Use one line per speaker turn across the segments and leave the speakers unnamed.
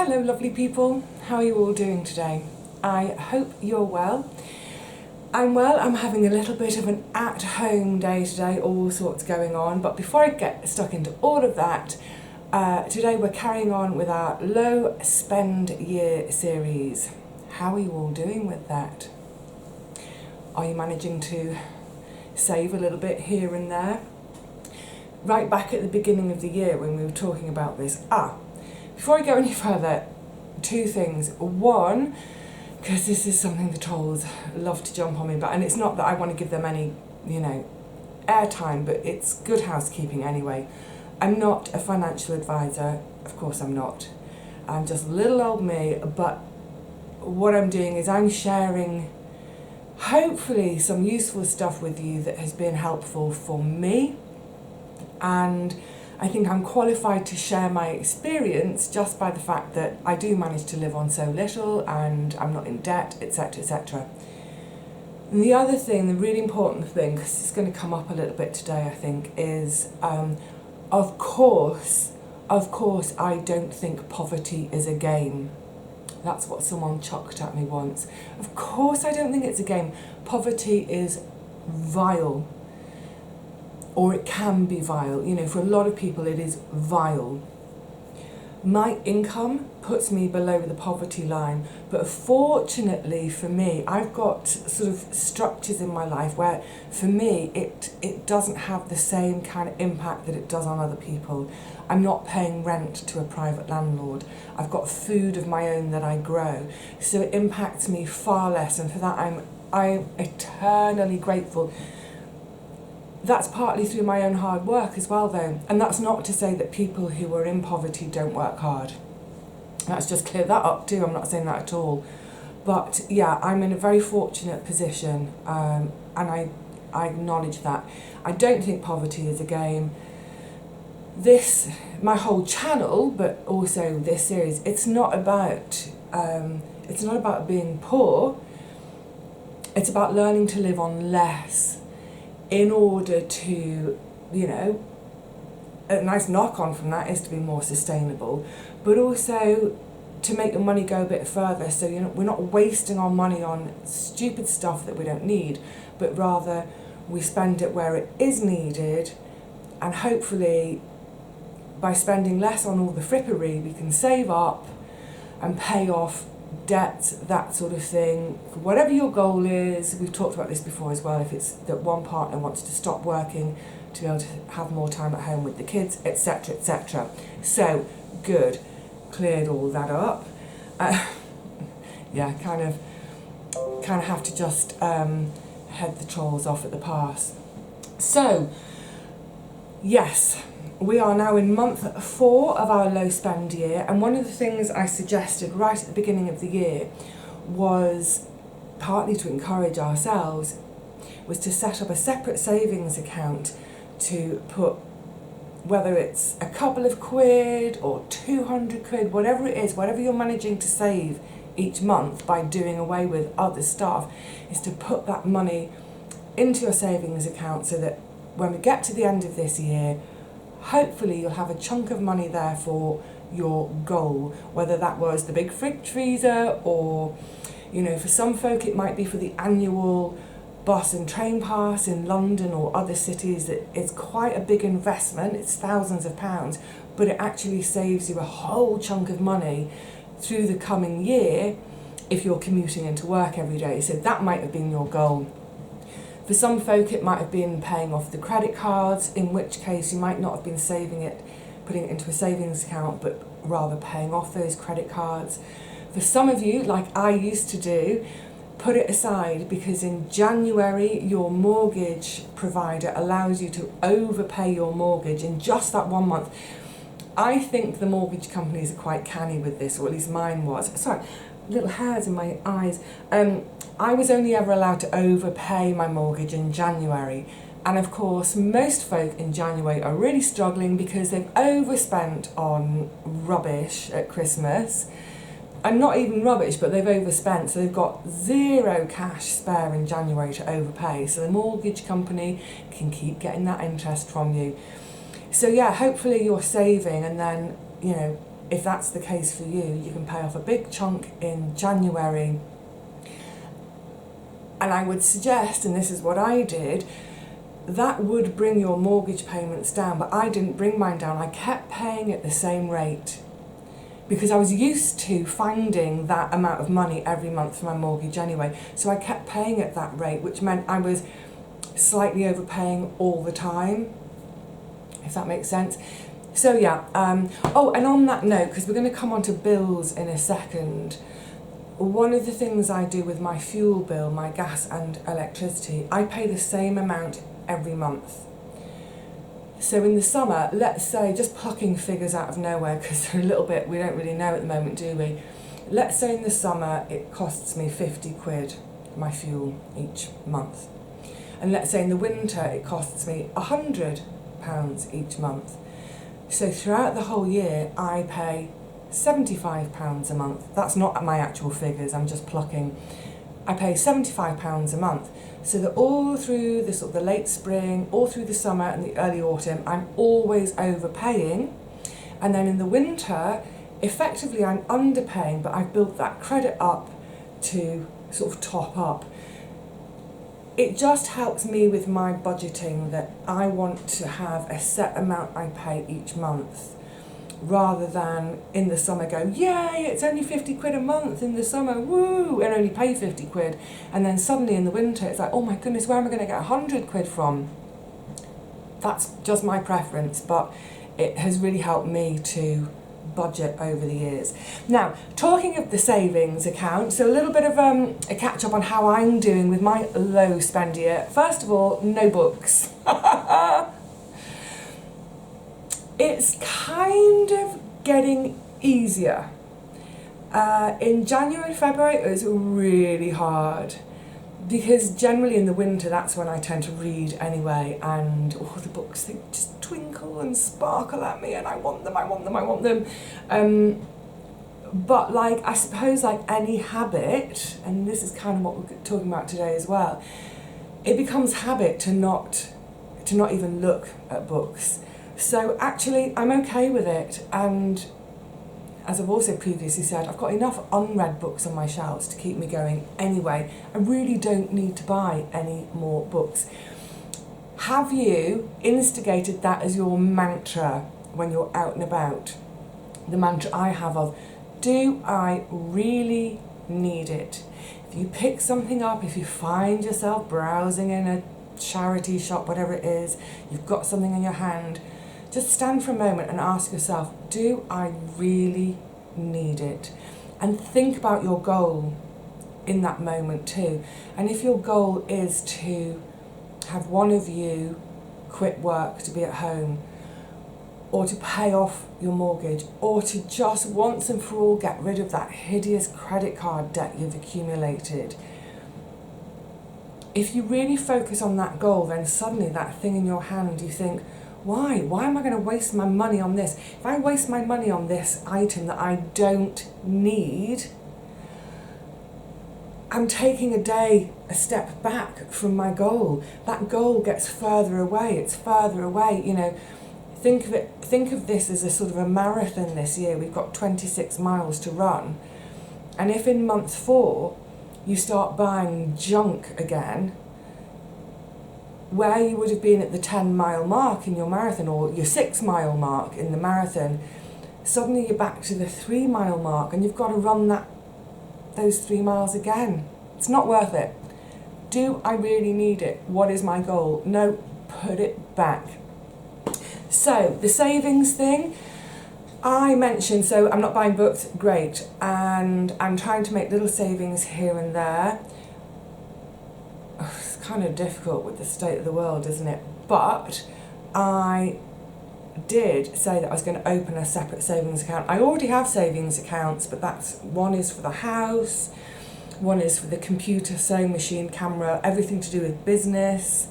Hello lovely people, how are you all doing today? I hope you're well. I'm well, I'm having a little bit of an at-home day today, all sorts going on, but before I get stuck into all of that, today we're carrying on with our low spend year series. How are you all doing with that? Are you managing to save a little bit here and there? Right back at the beginning of the year when we were talking about this, before I go any further, two things. One, because this is something the trolls love to jump on me about, and it's not that I want to give them any, airtime, but it's good housekeeping anyway. I'm not a financial advisor, of course I'm not. I'm just little old me, but what I'm doing is I'm sharing hopefully some useful stuff with you that has been helpful for me, and I think I'm qualified to share my experience just by the fact that I do manage to live on so little and I'm not in debt, etc, etc. And the other thing, the really important thing, because it's going to come up a little bit today I think, is of course I don't think poverty is a game. That's what someone chucked at me once. Of course I don't think it's a game. Poverty is vile. Or it can be vile. For a lot of people it is vile. My income puts me below the poverty line, but fortunately for me, I've got sort of structures in my life where for me it doesn't have the same kind of impact that it does on other people. I'm not paying rent to a private landlord. I've got food of my own that I grow. So it impacts me far less, and for that I'm eternally grateful. That's partly through my own hard work as well though, and that's not to say that people who are in poverty don't work hard. Let's just clear that up too, I'm not saying that at all. But yeah, I'm in a very fortunate position, and I acknowledge that. I don't think poverty is a game. My whole channel, but also this series, it's not about being poor, it's about learning to live on less, in order to, a nice knock-on from that is to be more sustainable, but also to make your money go a bit further, so we're not wasting our money on stupid stuff that we don't need, but rather we spend it where it is needed, and hopefully by spending less on all the frippery we can save up and pay off debt, that sort of thing. Whatever your goal is, we've talked about this before as well, if it's that one partner wants to stop working to be able to have more time at home with the kids, etc, etc. So good, cleared all that up. Yeah, kind of have to just head the trolls off at the pass. So yes, we are now in month 4 of our low spend year, and one of the things I suggested right at the beginning of the year was, partly to encourage ourselves, was to set up a separate savings account to put, whether it's a couple of quid or 200 quid, whatever it is, whatever you're managing to save each month by doing away with other stuff, is to put that money into your savings account so that when we get to the end of this year, hopefully you'll have a chunk of money there for your goal, whether that was the big fridge freezer, or for some folk it might be for the annual bus and train pass in London or other cities. It's quite a big investment, it's thousands of pounds, but it actually saves you a whole chunk of money through the coming year if you're commuting into work every day. So that might have been your goal. For some folk it might have been paying off the credit cards, in which case you might not have been saving it, putting it into a savings account, but rather paying off those credit cards. For some of you, like I used to do, put it aside, because in January your mortgage provider allows you to overpay your mortgage in just that 1 month. I think the mortgage companies are quite canny with this, or at least mine was. Sorry, little hairs in my eyes. I was only ever allowed to overpay my mortgage in January, and of course most folk in January are really struggling because they've overspent on rubbish at Christmas, and not even rubbish, but they've overspent, so they've got zero cash spare in January to overpay, so the mortgage company can keep getting that interest from you. So yeah, hopefully you're saving, and then if that's the case for you, you can pay off a big chunk in January. And I would suggest, and this is what I did, that would bring your mortgage payments down, but I didn't bring mine down. I kept paying at the same rate because I was used to finding that amount of money every month for my mortgage anyway. So I kept paying at that rate, which meant I was slightly overpaying all the time, if that makes sense. So yeah, oh, and on that note, because we're going to come on to bills in a second, one of the things I do with my fuel bill, my gas and electricity, I pay the same amount every month. So in the summer, let's say, just plucking figures out of nowhere, because they're a little bit, we don't really know at the moment, do we? Let's say in the summer it costs me 50 quid, my fuel, each month. And let's say in the winter it costs me £100 each month. So throughout the whole year I pay £75 a month. That's not my actual figures, I'm just plucking. I pay £75 a month. So that all through the sort of the late spring, all through the summer and the early autumn, I'm always overpaying. And then in the winter, effectively I'm underpaying, but I've built that credit up to sort of top up. It just helps me with my budgeting that I want to have a set amount I pay each month, rather than in the summer go, yay, it's only 50 quid a month in the summer, woo, and only pay 50 quid. And then suddenly in the winter, it's like, oh my goodness, where am I going to get 100 quid from? That's just my preference, but it has really helped me to budget over the years. Now, talking of the savings account, so a little bit of a catch up on how I'm doing with my low spend year. First of all, no books. It's kind of getting easier. In January and February it was really hard, because generally in the winter that's when I tend to read anyway, and all the books, they just twinkle and sparkle at me and I want them. But like, I suppose like any habit, and this is kind of what we're talking about today as well, it becomes habit to not even look at books. So actually I'm okay with it, and as I've also previously said, I've got enough unread books on my shelves to keep me going anyway. I really don't need to buy any more books. Have you instigated that as your mantra when you're out and about? The mantra I have of, do I really need it? If you pick something up, if you find yourself browsing in a charity shop, whatever it is, you've got something in your hand, just stand for a moment and ask yourself, do I really need it? And think about your goal in that moment too. And if your goal is to have one of you quit work to be at home, or to pay off your mortgage, or to just once and for all get rid of that hideous credit card debt you've accumulated, if you really focus on that goal, then suddenly that thing in your hand, you think, why am I going to waste my money on this? If I waste my money on this item that I don't need, I'm taking a step back from my goal. That goal gets further away, it's further away, you know. Think of this as a sort of a marathon this year. We've got 26 miles to run. And if in month 4 you start buying junk again, where you would have been at the 10-mile mark in your marathon, or your 6-mile mark in the marathon, suddenly you're back to the 3-mile mark and you've got to run those 3 miles again. It's not worth it. Do I really need it? What is my goal? No, put it back. So, the savings thing, I mentioned, so I'm not buying books, great, and I'm trying to make little savings here and there. It's kind of difficult with the state of the world, isn't it? But I did say that I was going to open a separate savings account. I already have savings accounts, but one is for the house, one is for the computer, sewing machine, camera, everything to do with business,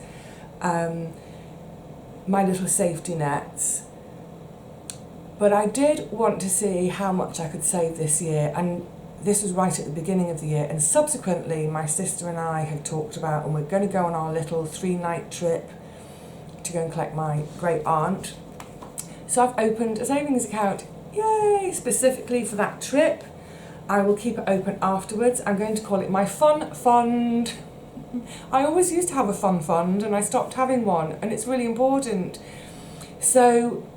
my little safety nets. But I did want to see how much I could save this year, and this was right at the beginning of the year, and subsequently my sister and I have talked about, and we're going to go on our little 3-night trip to go and collect my great aunt. So I've opened a savings account Yay! Specifically for that trip. I will keep it open afterwards. I'm going to call it my fun fund. I always used to have a fun fund and I stopped having one, and it's really important. So,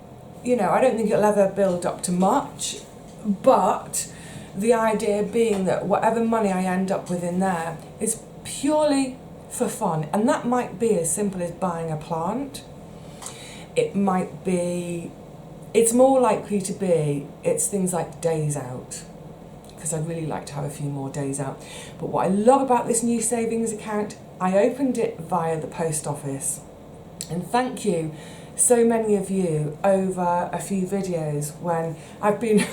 you know, I don't think it'll ever build up to much, but the idea being that whatever money I end up with in there is purely for fun. And that might be as simple as buying a plant. It might be, it's more likely to be, it's things like days out, because I'd really like to have a few more days out. But what I love about this new savings account, I opened it via the post office. And thank you so many of you over a few videos when I've been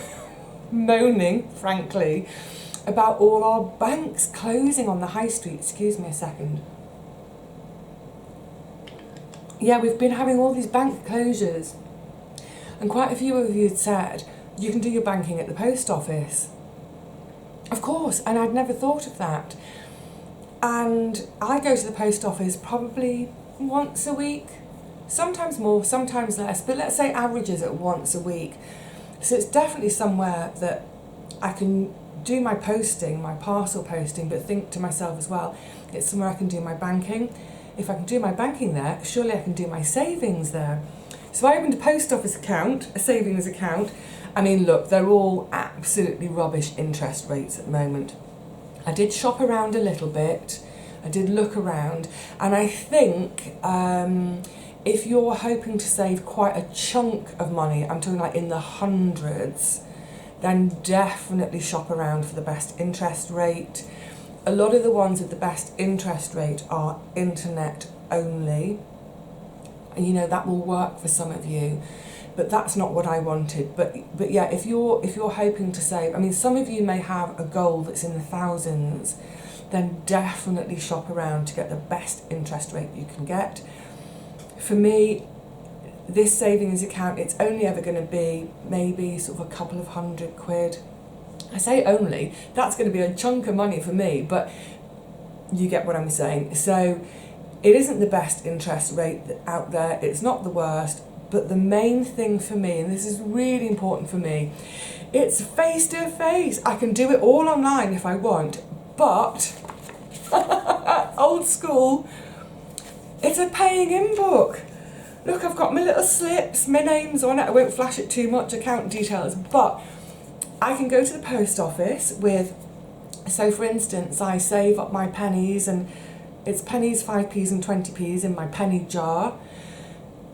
moaning, frankly, about all our banks closing on the high street. Excuse me a second. Yeah, we've been having all these bank closures. And quite a few of you had said, you can do your banking at the post office. Of course, and I'd never thought of that. And I go to the post office probably once a week, sometimes more, sometimes less, but let's say averages at once a week. So it's definitely somewhere that I can do my posting, my parcel posting, but think to myself as well, it's somewhere I can do my banking. If I can do my banking there, surely I can do my savings there. So I opened a post office account, a savings account. I mean, look, they're all absolutely rubbish interest rates at the moment. I did shop around a little bit, I did look around, and I think if you're hoping to save quite a chunk of money, I'm talking like in the hundreds, then definitely shop around for the best interest rate. A lot of the ones with the best interest rate are internet only. And you know, that will work for some of you, but that's not what I wanted. But yeah, if you're hoping to save, I mean, some of you may have a goal that's in the thousands, then definitely shop around to get the best interest rate you can get. For me, this savings account, it's only ever going to be maybe sort of a couple of £100. I say only, that's going to be a chunk of money for me, but you get what I'm saying. So it isn't the best interest rate out there, it's not the worst, but the main thing for me, and this is really important for me, it's face to face. I can do it all online if I want, but old school, it's a paying in book. Look, I've got my little slips, my name's on it, I won't flash it too much, account details, but I can go to the post office with, so for instance, I save up my pennies, and it's pennies, 5p's and 20p's in my penny jar.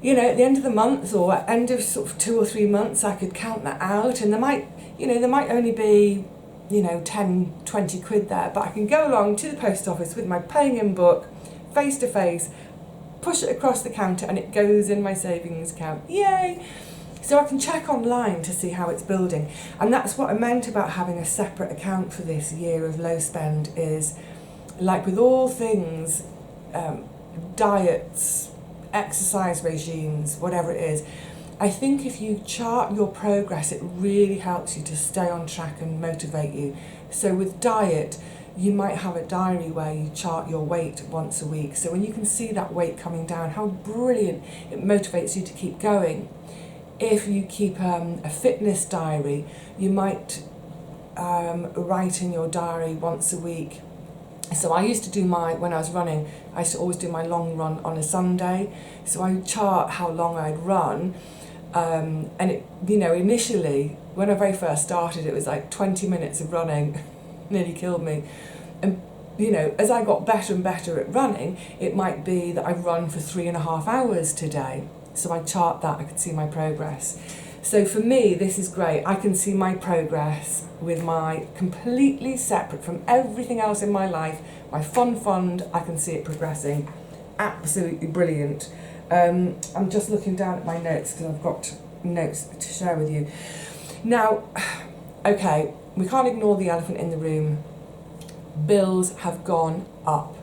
You know, at the end of the month or at end of sort of 2 or 3 months, I could count that out, and there might only be, 10, 20 quid there, but I can go along to the post office with my paying in book, face to face, push it across the counter, and it goes in my savings account. Yay! So I can check online to see how it's building. And that's what I meant about having a separate account for this year of low spend, is like with all things, diets, exercise regimes, whatever it is, I think if you chart your progress, it really helps you to stay on track and motivate you. So with diet, you might have a diary where you chart your weight once a week. So when you can see that weight coming down, how brilliant, it motivates you to keep going. If you keep a fitness diary, you might write in your diary once a week. So I used to do when I was running, I used to always do my long run on a Sunday. So I would chart how long I'd run. And it, initially, when I very first started, it was like 20 minutes of running, nearly killed me. And, as I got better and better at running, it might be that I run for 3.5 hours today. So I chart that, I could see my progress. So for me, this is great. I can see my progress with my completely separate from everything else in my life, my fund, I can see it progressing. Absolutely brilliant. I'm just looking down at my notes because I've got notes to share with you. Now, okay, we can't ignore the elephant in the room. Bills have gone up.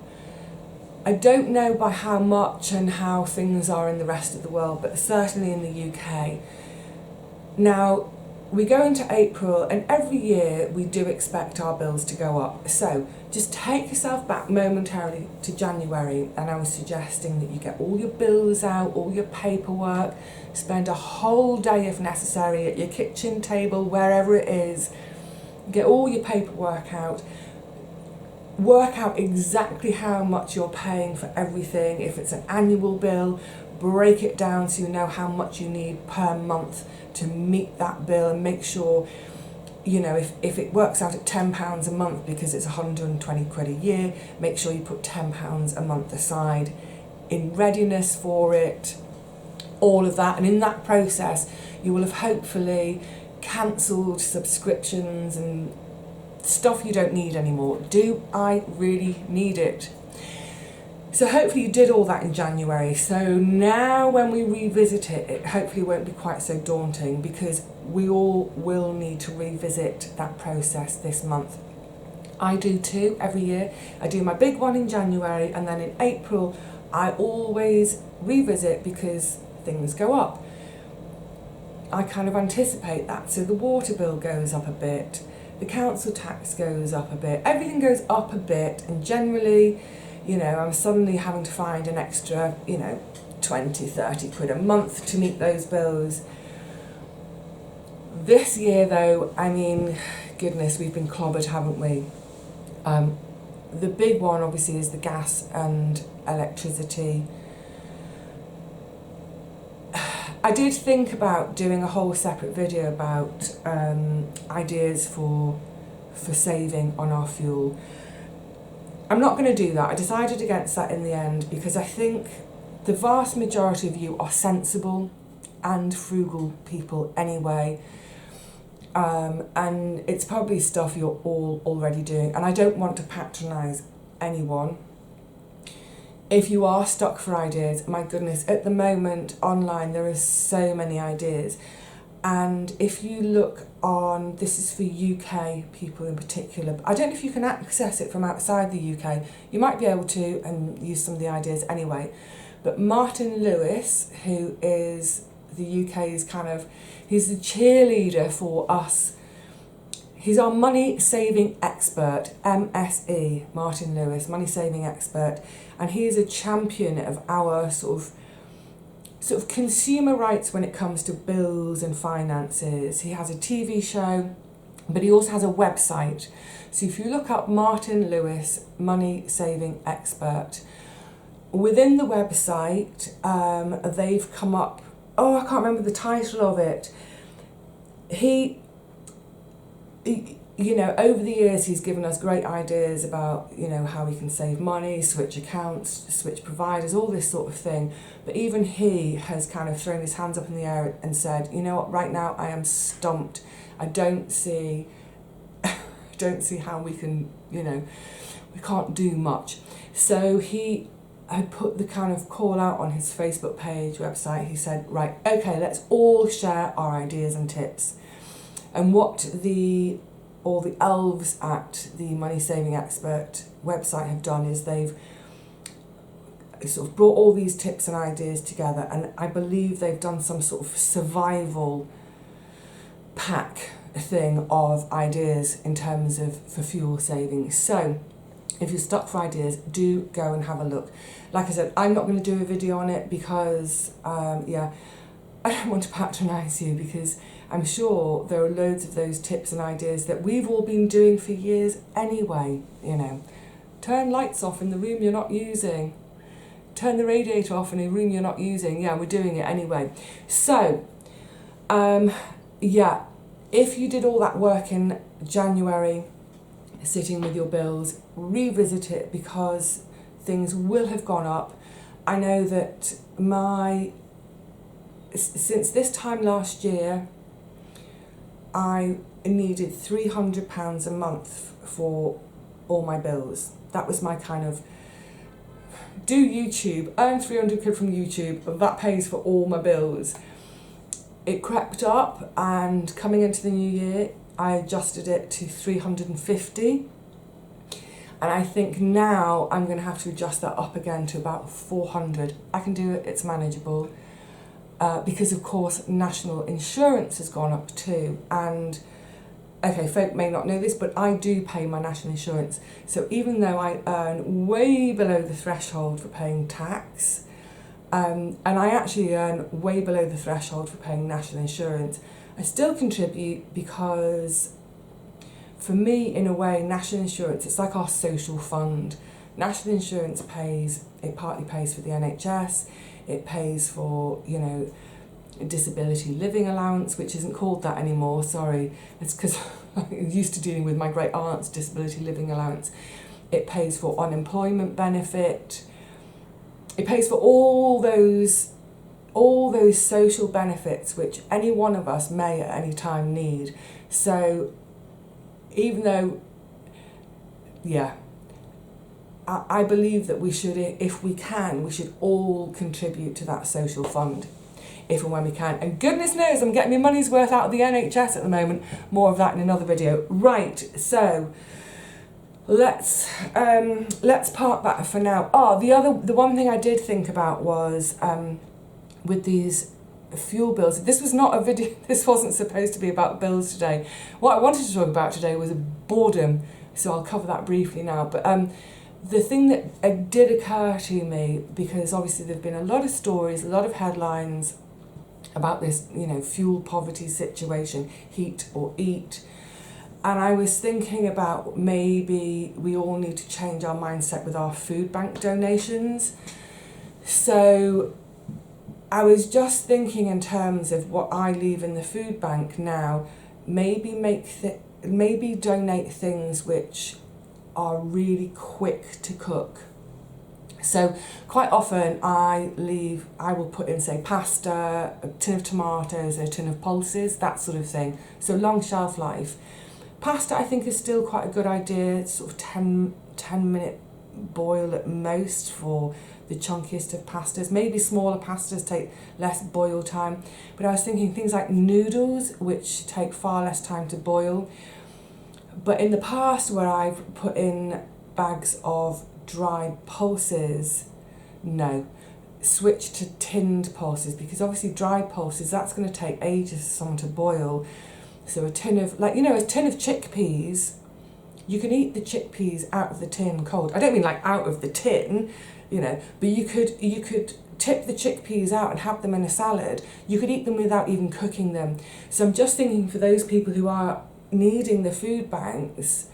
I don't know by how much and how things are in the rest of the world, but certainly in the UK. Now, we go into April, and every year we do expect our bills to go up. So just take yourself back momentarily to January, and I was suggesting that you get all your bills out, all your paperwork, spend a whole day if necessary at your kitchen table, wherever it is, get all your paperwork out, work out exactly how much you're paying for everything. If it's an annual bill, break it down so you know how much you need per month to meet that bill, and make sure, you know, if it works out at £10 a month because it's 120 quid a year, make sure you put £10 a month aside in readiness for it, all of that. And in that process, you will have hopefully cancelled subscriptions and stuff you don't need anymore. Do I really need it? So hopefully you did all that in January. So now when we revisit it, it hopefully won't be quite so daunting, because we all will need to revisit that process this month. I do too, every year. I do my big one in January, and then in April I always revisit because things go up. I kind of anticipate that. So the water bill goes up a bit, the council tax goes up a bit, everything goes up a bit, and generally, you know, I'm suddenly having to find an extra, 20, 30 quid a month to meet those bills. This year though, I mean, goodness, we've been clobbered, haven't we? The big one obviously is the gas and electricity. I did think about doing a whole separate video about ideas for saving on our fuel. I'm not going to do that. I decided against that in the end because I think the vast majority of you are sensible and frugal people anyway, and it's probably stuff you're all already doing, and I don't want to patronise anyone. If you are stuck for ideas, my goodness, at the moment online there are so many ideas. And if you look on, this is for UK people in particular, I don't know if you can access it from outside the UK, you might be able to and use some of the ideas anyway, but Martin Lewis, who is the UK's he's the cheerleader for us, he's our money saving expert, MSE, Martin Lewis, money saving expert, and he is a champion of our sort of consumer rights when it comes to bills and finances. He has a TV show, but he also has a website. So if you look up Martin Lewis, money saving expert, within the website, they've come up, I can't remember the title of it. He over the years he's given us great ideas about, how we can save money, switch accounts, switch providers, all this sort of thing. But even he has kind of thrown his hands up in the air and said, you know what, right now I am stumped. I don't see how we can, we can't do much. So he had put the kind of call out on his Facebook page, website. He said, right, okay, let's all share our ideas and tips. And what all the elves at the Money Saving Expert website have done is they've sort of brought all these tips and ideas together, and I believe they've done some sort of survival pack thing of ideas in terms of for fuel savings. So if you're stuck for ideas, do go and have a look. Like I said, I'm not going to do a video on it because I don't want to patronise you, because I'm sure there are loads of those tips and ideas that we've all been doing for years anyway. Turn lights off in the room you're not using. Turn the radiator off in a room you're not using. Yeah, we're doing it anyway. So, if you did all that work in January, sitting with your bills, revisit it because things will have gone up. I know that since this time last year, I needed £300 a month for all my bills. That was my kind of, do YouTube, earn 300 quid from YouTube, that pays for all my bills. It crept up, and coming into the new year, I adjusted it to 350. And I think now I'm going to have to adjust that up again to about 400. I can do it, it's manageable. because of course national insurance has gone up too. And okay, folk may not know this, but I do pay my national insurance. So even though I earn way below the threshold for paying tax, and I actually earn way below the threshold for paying national insurance, I still contribute because for me, in a way, national insurance, it's like our social fund. National insurance partly pays for the NHS, it pays for, you know, disability living allowance, which isn't called that anymore, sorry, it's because I'm used to dealing with my great aunt's disability living allowance. It pays for unemployment benefit, it pays for all those social benefits which any one of us may at any time need. So even though, yeah, I believe that we should, if we can, we should all contribute to that social fund, if and when we can. And goodness knows I'm getting my money's worth out of the NHS at the moment. More of that in another video. Right, so let's park that for now. The one thing I did think about was with these fuel bills. This was not a video, this wasn't supposed to be about bills today. What I wanted to talk about today was boredom, so I'll cover that briefly now. But the thing that did occur to me, because obviously there've been a lot of stories, a lot of headlines about this, you know, fuel poverty situation, heat or eat. And I was thinking about maybe we all need to change our mindset with our food bank donations. So I was just thinking in terms of what I leave in the food bank now, maybe donate things which are really quick to cook. So quite often I will put in, say, pasta, a tin of tomatoes, a tin of pulses, that sort of thing. So long shelf life. Pasta I think is still quite a good idea. It's sort of 10-minute boil at most for the chunkiest of pastas. Maybe smaller pastas take less boil time. But I was thinking things like noodles, which take far less time to boil. But in the past, where I've put in bags of dried pulses, no, switch to tinned pulses, because obviously dried pulses, that's going to take ages for someone to boil. So a tin of, like, you know, a tin of chickpeas, you can eat the chickpeas out of the tin cold. I don't mean like out of the tin, you know, but you could tip the chickpeas out and have them in a salad. You could eat them without even cooking them. So I'm just thinking for those people who are needing the food banks,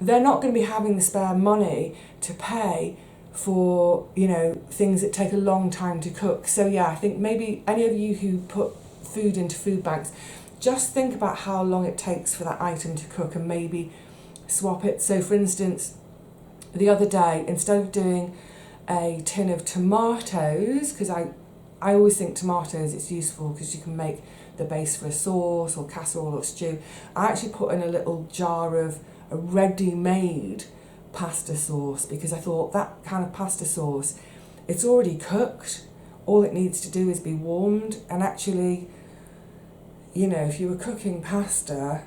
they're not going to be having the spare money to pay for, you know, things that take a long time to cook. So yeah, I think maybe any of you who put food into food banks, just think about how long it takes for that item to cook and maybe swap it. So for instance, the other day, instead of doing a tin of tomatoes, because I always think tomatoes, it's useful because you can make the base for a sauce or casserole or stew, I actually put in a little jar of a ready-made pasta sauce, because I thought that kind of pasta sauce, it's already cooked, all it needs to do is be warmed. And actually, you know, if you were cooking pasta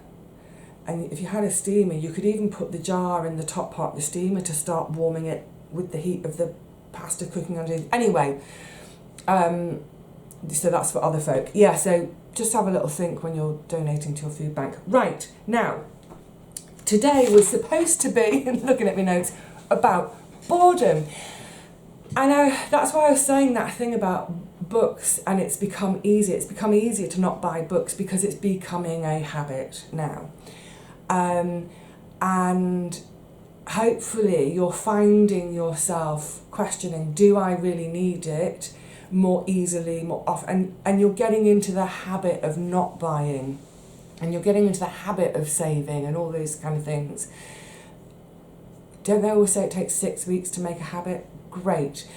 and if you had a steamer, you could even put the jar in the top part of the steamer to start warming it with the heat of the pasta cooking underneath. Anyway, so that's for other folk. Yeah, so just have a little think when you're donating to your food bank. Right, now, today was supposed to be, looking at my notes, about boredom. And that's why I was saying that thing about books, and it's become easier. It's become easier to not buy books because it's becoming a habit now. And hopefully you're finding yourself questioning, do I really need it, more easily, more often, and you're getting into the habit of not buying, and you're getting into the habit of saving and all those kind of things. Don't they always say it takes 6 weeks to make a habit? Great.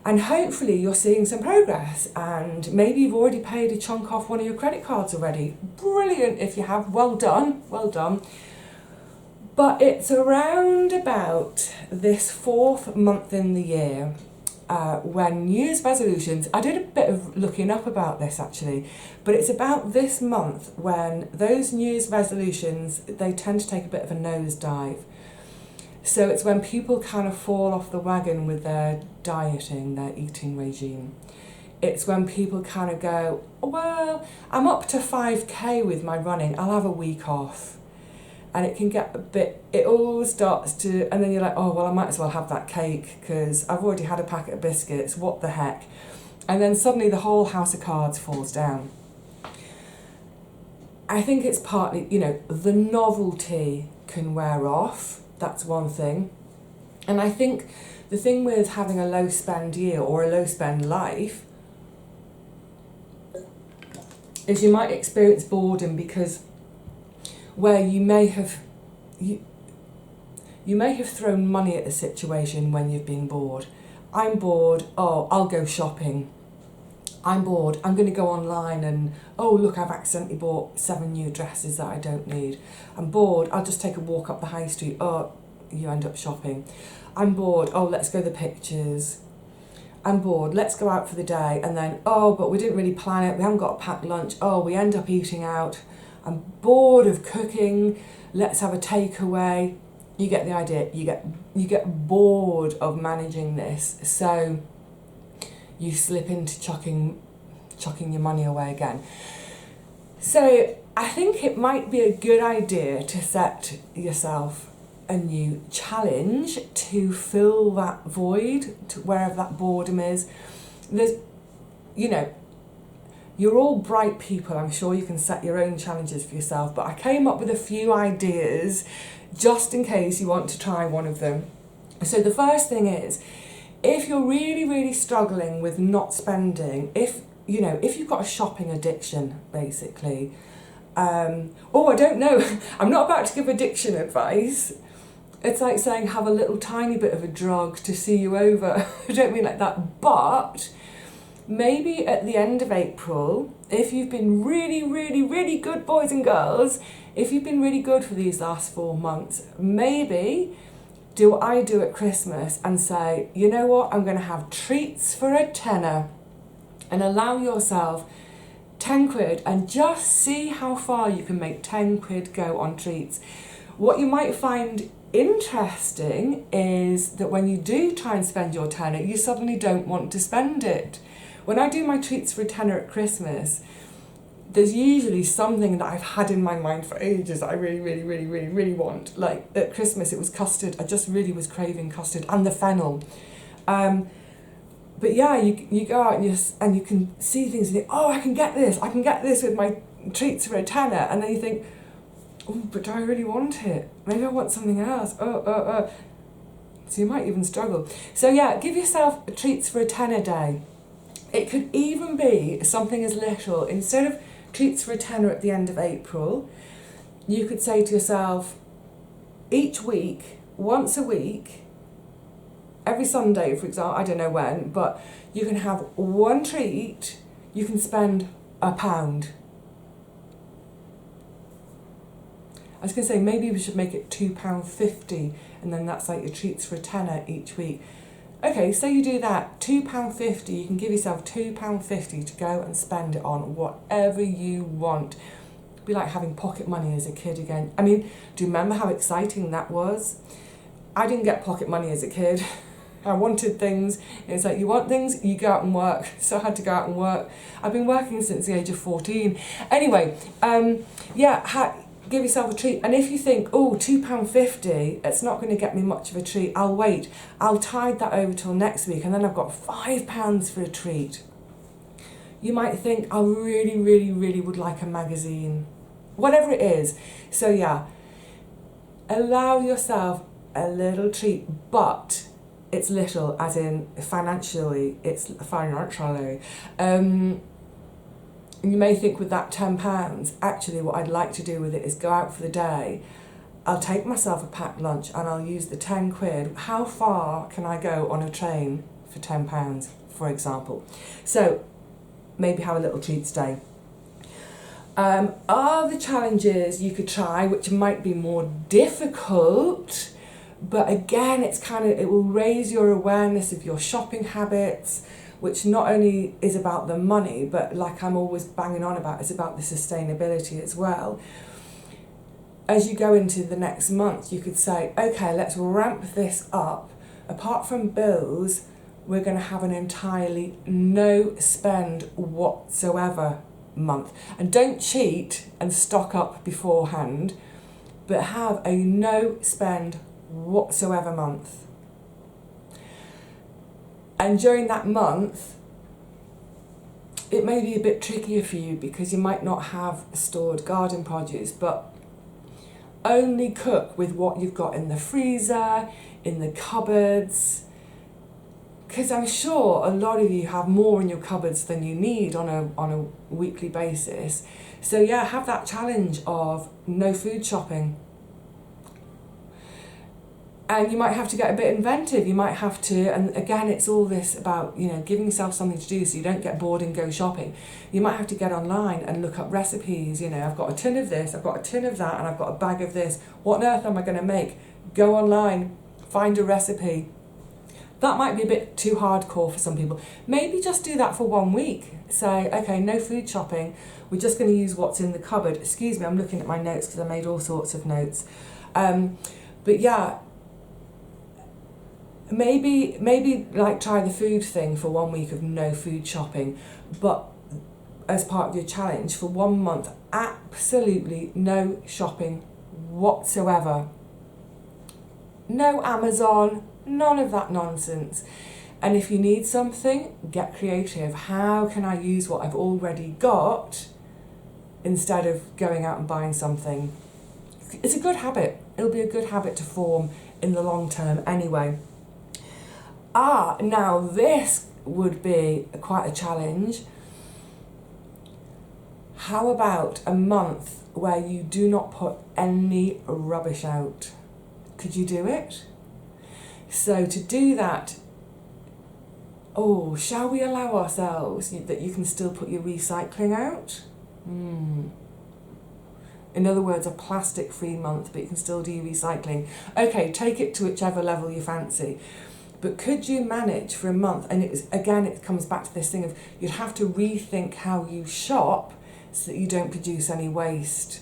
And hopefully you're seeing some progress, and maybe you've already paid a chunk off one of your credit cards already. Brilliant if you have, well done, well done. But it's around about this 4th month in the year when New Year's resolutions, I did a bit of looking up about this actually, but it's about this month when those New Year's resolutions, they tend to take a bit of a nosedive. So it's when people kind of fall off the wagon with their dieting, their eating regime. It's when people kind of go, well, I'm up to 5k with my running, I'll have a week off. And it can get a bit, it all starts to, and then you're like, oh, well, I might as well have that cake because I've already had a packet of biscuits, what the heck? And then suddenly the whole house of cards falls down. I think it's partly, the novelty can wear off, that's one thing. And I think the thing with having a low spend year or a low spend life is you might experience boredom because where you may have thrown money at the situation when you've been bored. I'm bored, oh, I'll go shopping. I'm bored, I'm going to go online and, oh, look, I've accidentally bought 7 new dresses that I don't need. I'm bored, I'll just take a walk up the high street. Oh, you end up shopping. I'm bored, oh, let's go to the pictures. I'm bored, let's go out for the day. And then, oh, but we didn't really plan it, we haven't got a packed lunch. Oh, we end up eating out. I'm bored of cooking, let's have a takeaway. You get the idea, you get bored of managing this, so you slip into chucking your money away again. So I think it might be a good idea to set yourself a new challenge to fill that void, to wherever that boredom is. There's, you're all bright people, I'm sure you can set your own challenges for yourself, but I came up with a few ideas just in case you want to try one of them. So the first thing is, if you're really, really struggling with not spending, if you've got a shopping addiction, basically, I don't know, I'm not about to give addiction advice. It's like saying have a little tiny bit of a drug to see you over. I don't mean like that, but maybe at the end of April, if you've been really, really, really good, boys and girls, if you've been really good for these last 4 months, maybe do what I do at Christmas and say, you know what, I'm going to have treats for a tenner, and allow yourself 10 quid and just see how far you can make 10 quid go on treats. What you might find interesting is that when you do try and spend your tenner, you suddenly don't want to spend it. When I do my treats for a tenner at Christmas, there's usually something that I've had in my mind for ages that I really, really, really, really, really want. Like at Christmas, it was custard. I just really was craving custard and the fennel. But yeah, you go out and you can see things and think, oh, I can get this with my treats for a tenner. And then you think, oh, but do I really want it? Maybe I want something else. So you might even struggle. So yeah, give yourself treats for a tenner day. It could even be something as little, instead of treats for a tenner at the end of April, you could say to yourself, each week, once a week, every Sunday, for example, I don't know when, but you can have one treat, you can spend £1. I was going to say, maybe we should make it £2.50, and then that's like your treats for a tenner each week. Okay, so you do that, £2.50, you can give yourself £2.50 to go and spend it on whatever you want. It'd be like having pocket money as a kid again. I mean, do you remember how exciting that was? I didn't get pocket money as a kid. I wanted things. It's like, you want things, you go out and work. So I had to go out and work. I've been working since the age of 14. Anyway, give yourself a treat. And if you think, oh, £2.50, it's not going to get me much of a treat, I'll wait. I'll tide that over till next week, and then I've got £5 for a treat. You might think, I really, really, really would like a magazine. Whatever it is. So yeah, allow yourself a little treat, but it's little, as in financially, it's financially. You may think with that £10, actually what I'd like to do with it is go out for the day, I'll take myself a packed lunch and I'll use the 10 quid. How far can I go on a train for £10, for example? So maybe have a little treats day. Other challenges you could try, which might be more difficult, but again, it will raise your awareness of your shopping habits, which not only is about the money, but like I'm always banging on about, it's about the sustainability as well. As you go into the next month, you could say, okay, let's ramp this up. Apart from bills, we're going to have an entirely no spend whatsoever month. And don't cheat and stock up beforehand, but have a no spend whatsoever month. And during that month, it may be a bit trickier for you because you might not have stored garden produce, but only cook with what you've got in the freezer, in the cupboards, because I'm sure a lot of you have more in your cupboards than you need on a weekly basis. So yeah, have that challenge of no food shopping. And you might have to get a bit inventive. You might have to, and again, it's all this about, giving yourself something to do so you don't get bored and go shopping. You might have to get online and look up recipes. I've got a tin of this, I've got a tin of that, and I've got a bag of this. What on earth am I going to make? Go online, find a recipe. That might be a bit too hardcore for some people. Maybe just do that for 1 week. Say, okay, no food shopping. We're just going to use what's in the cupboard. Excuse me, I'm looking at my notes because I made all sorts of notes. But yeah, maybe like try the food thing for 1 week of no food shopping, but as part of your challenge for 1 month, absolutely no shopping whatsoever. No Amazon, none of that nonsense. And if you need something, get creative. How can I use what I've already got instead of going out and buying something? It's a good habit. It'll be a good habit to form in the long term anyway. Now this would be quite a challenge. How about a month where you do not put any rubbish out? Could you do it? So to do that, shall we allow ourselves that you can still put your recycling out? In other words, a plastic-free month, but you can still do your recycling. Okay, take it to whichever level you fancy. But could you manage for a month? And it comes back to this thing of you'd have to rethink how you shop so that you don't produce any waste.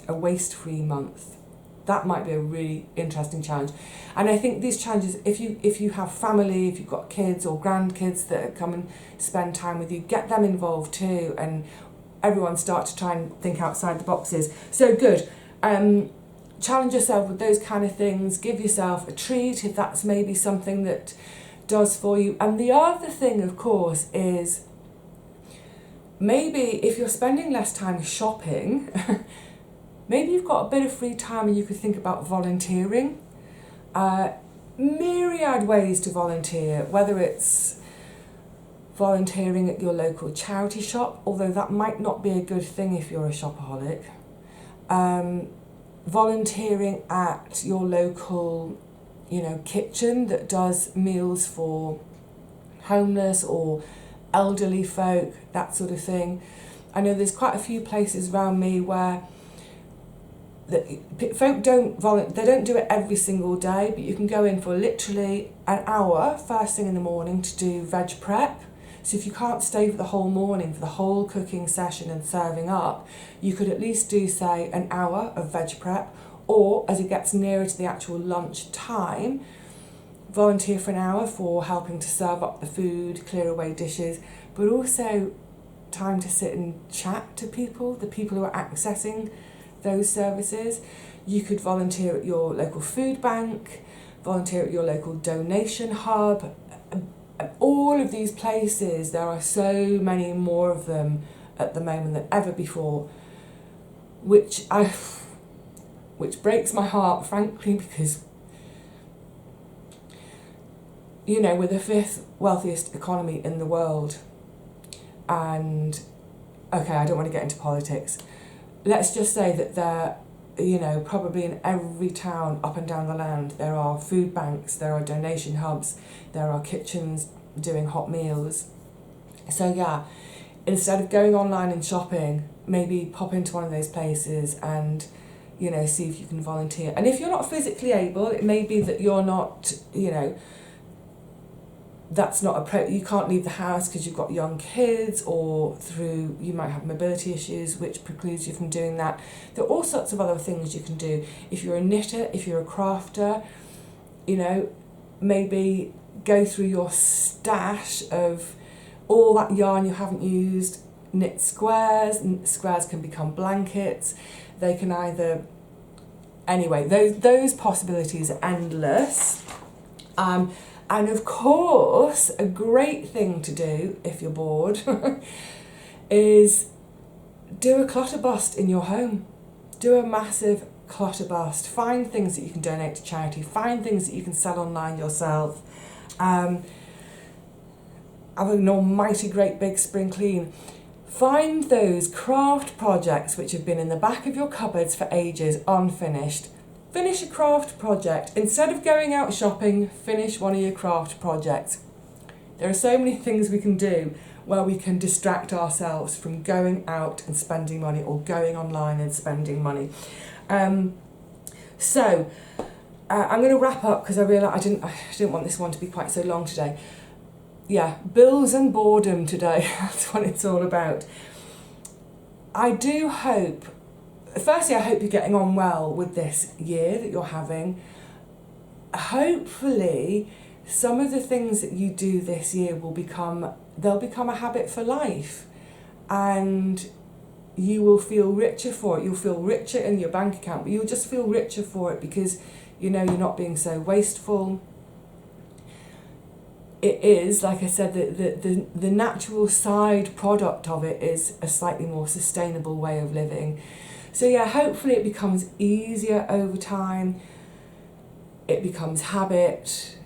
A waste-free month. That might be a really interesting challenge. And I think these challenges, if you have family, if you've got kids or grandkids that come and spend time with you, get them involved too, and everyone start to try and think outside the boxes. So good. Challenge yourself with those kind of things. Give yourself a treat if that's maybe something that does for you. And the other thing, of course, is maybe if you're spending less time shopping, maybe you've got a bit of free time and you could think about volunteering. Myriad ways to volunteer, whether it's volunteering at your local charity shop, although that might not be a good thing if you're a shopaholic. Volunteering at your local, kitchen that does meals for homeless or elderly folk, that sort of thing. I know there's quite a few places around me where folk they don't do it every single day, but you can go in for literally an hour first thing in the morning to do veg prep. So if you can't stay for the whole morning, for the whole cooking session and serving up, you could at least do, say, an hour of veg prep, or as it gets nearer to the actual lunch time, volunteer for an hour for helping to serve up the food, clear away dishes, but also time to sit and chat to people, the people who are accessing those services. You could volunteer at your local food bank, volunteer at your local donation hub. All of these places, there are so many more of them at the moment than ever before, which breaks my heart, frankly, because we're the 5th wealthiest economy in the world, and okay, I don't want to get into politics. Let's just say that there, probably in every town up and down the land, there are food banks, there are donation hubs, there are kitchens doing hot meals. So yeah, instead of going online and shopping, maybe pop into one of those places and, see if you can volunteer. And if you're not physically able, it may be that you're not, that's not you can't leave the house because you've got young kids, or you might have mobility issues which precludes you from doing that. There are all sorts of other things you can do. If you're a knitter, if you're a crafter, maybe go through your stash of all that yarn you haven't used, knit squares. Squares can become blankets. They can either... Anyway, those possibilities are endless. And of course, a great thing to do if you're bored is do a clutter bust in your home. Do a massive clutter bust. Find things that you can donate to charity. Find things that you can sell online yourself. Have an almighty great big spring clean. Find those craft projects which have been in the back of your cupboards for ages, unfinished. Finish a craft project. Instead of going out shopping, finish one of your craft projects. There are so many things we can do where we can distract ourselves from going out and spending money or going online and spending money. So I'm going to wrap up because I realised I didn't want this one to be quite so long today. Yeah, bills and boredom today, that's what it's all about. I do hope, firstly I hope you're getting on well with this year that you're having. Hopefully some of the things that you do this year they'll become a habit for life, and you will feel richer for it. You'll feel richer in your bank account, but you'll just feel richer for it because you know you're not being so wasteful. It is, like I said, the natural side product of it is a slightly more sustainable way of living. So yeah, hopefully it becomes easier over time. It becomes habit.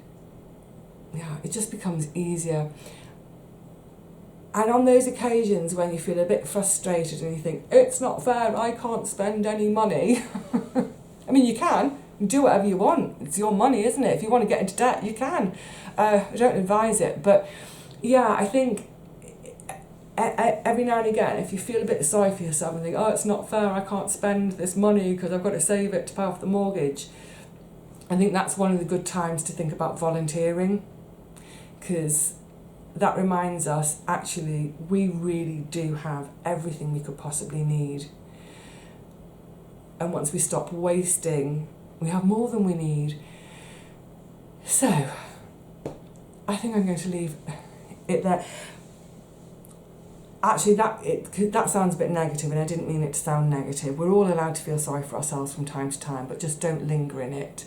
Yeah, it just becomes easier. And on those occasions when you feel a bit frustrated and you think, it's not fair, I can't spend any money. I mean, you can do whatever you want. It's your money, isn't it? If you want to get into debt, you can. I don't advise it. But yeah, I think every now and again, if you feel a bit sorry for yourself and think, oh, it's not fair, I can't spend this money because I've got to save it to pay off the mortgage, I think that's one of the good times to think about volunteering, because that reminds us, actually, we really do have everything we could possibly need. And once we stop wasting, we have more than we need. So, I think I'm going to leave it there. Actually, that sounds a bit negative, and I didn't mean it to sound negative. We're all allowed to feel sorry for ourselves from time to time, but just don't linger in it.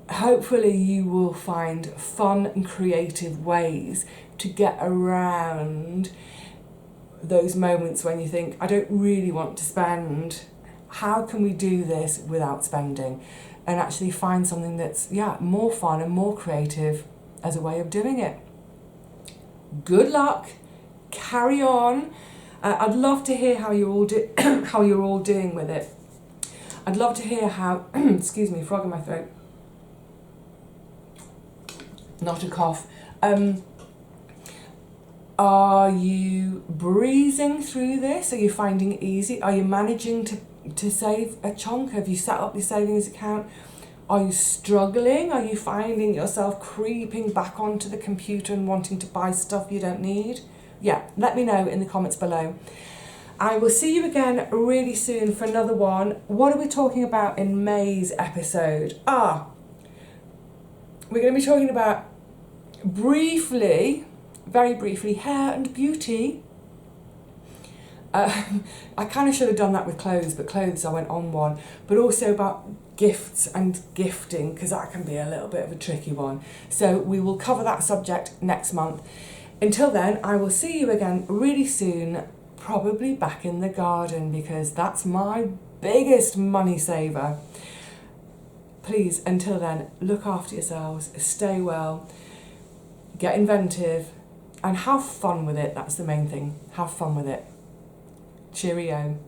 Hopefully you will find fun and creative ways to get around those moments when you think, I don't really want to spend. How can we do this without spending? And actually find something that's, more fun and more creative as a way of doing it. Good luck. Carry on. I'd love to hear how you're all doing with it. I'd love to hear how, excuse me, frog in my throat. Not a cough. Are you breezing through this? Are you finding it easy? Are you managing to save a chunk? Have you set up your savings account? Are you struggling? Are you finding yourself creeping back onto the computer and wanting to buy stuff you don't need? Yeah, let me know in the comments below. I will see you again really soon for another one. What are we talking about in May's episode? We're going to be talking about very briefly, hair and beauty. I kind of should have done that with clothes, but clothes I went on one. But also about gifts and gifting, because that can be a little bit of a tricky one. So we will cover that subject next month. Until then, I will see you again really soon, probably back in the garden, because that's my biggest money saver. Please, until then, look after yourselves, stay well, get inventive, and have fun with it. That's the main thing. Have fun with it. Cheerio.